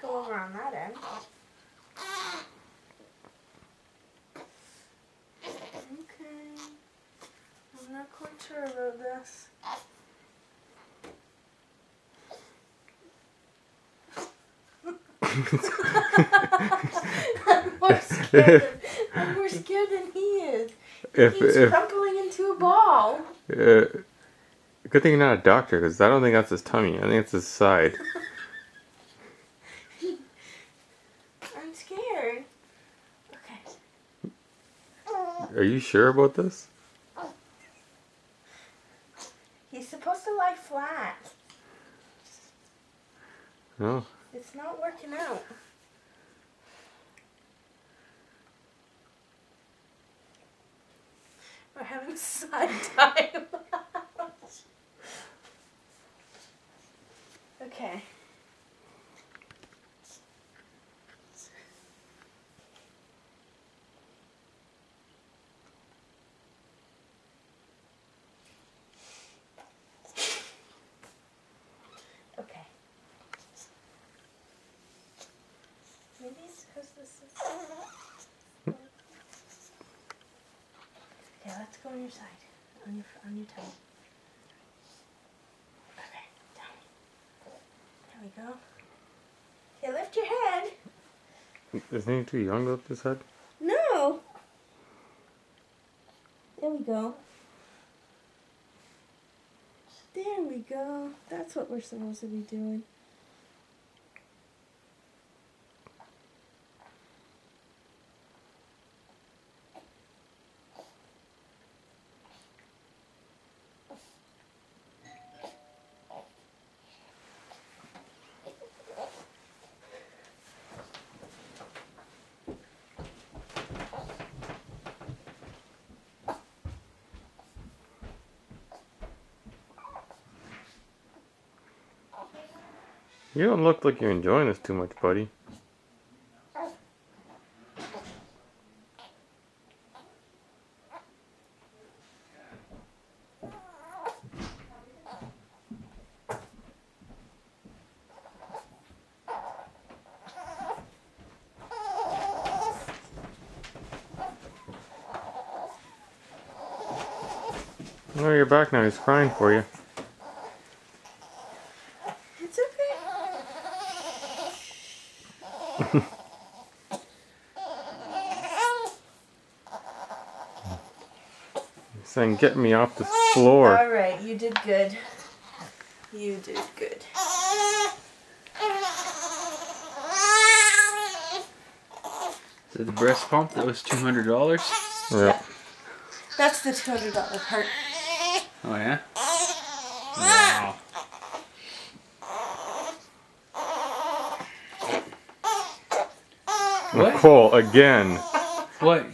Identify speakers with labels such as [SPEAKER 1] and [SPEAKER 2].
[SPEAKER 1] go over on that end. Okay. I'm not quite sure about this. I'm more scared than he is. He's crumpling into a ball.
[SPEAKER 2] Good thing you're not a doctor, because I don't think that's his tummy. I think it's his side.
[SPEAKER 1] I'm scared. Okay.
[SPEAKER 2] Are you sure about this?
[SPEAKER 1] He's supposed to lie flat.
[SPEAKER 2] No.
[SPEAKER 1] It's not working out. We're having side time. Okay. Okay. Maybe it's because this is... Okay, let's go on your side. On your tummy. Okay, down. There we go. Okay, lift your head.
[SPEAKER 2] Isn't he too young to lift his head?
[SPEAKER 1] No. There we go. There we go. That's what we're supposed to be doing.
[SPEAKER 2] You don't look like you're enjoying this too much, buddy. Oh, you're back now. He's crying for you.
[SPEAKER 1] It's okay.
[SPEAKER 2] He's saying, "Get me off the floor."
[SPEAKER 1] All right, you did good. You did good.
[SPEAKER 3] So the breast pump that was $200.
[SPEAKER 2] Yeah.
[SPEAKER 1] That's the $200 part.
[SPEAKER 3] Oh yeah. Wow. What?
[SPEAKER 2] Nicole, again.
[SPEAKER 3] What?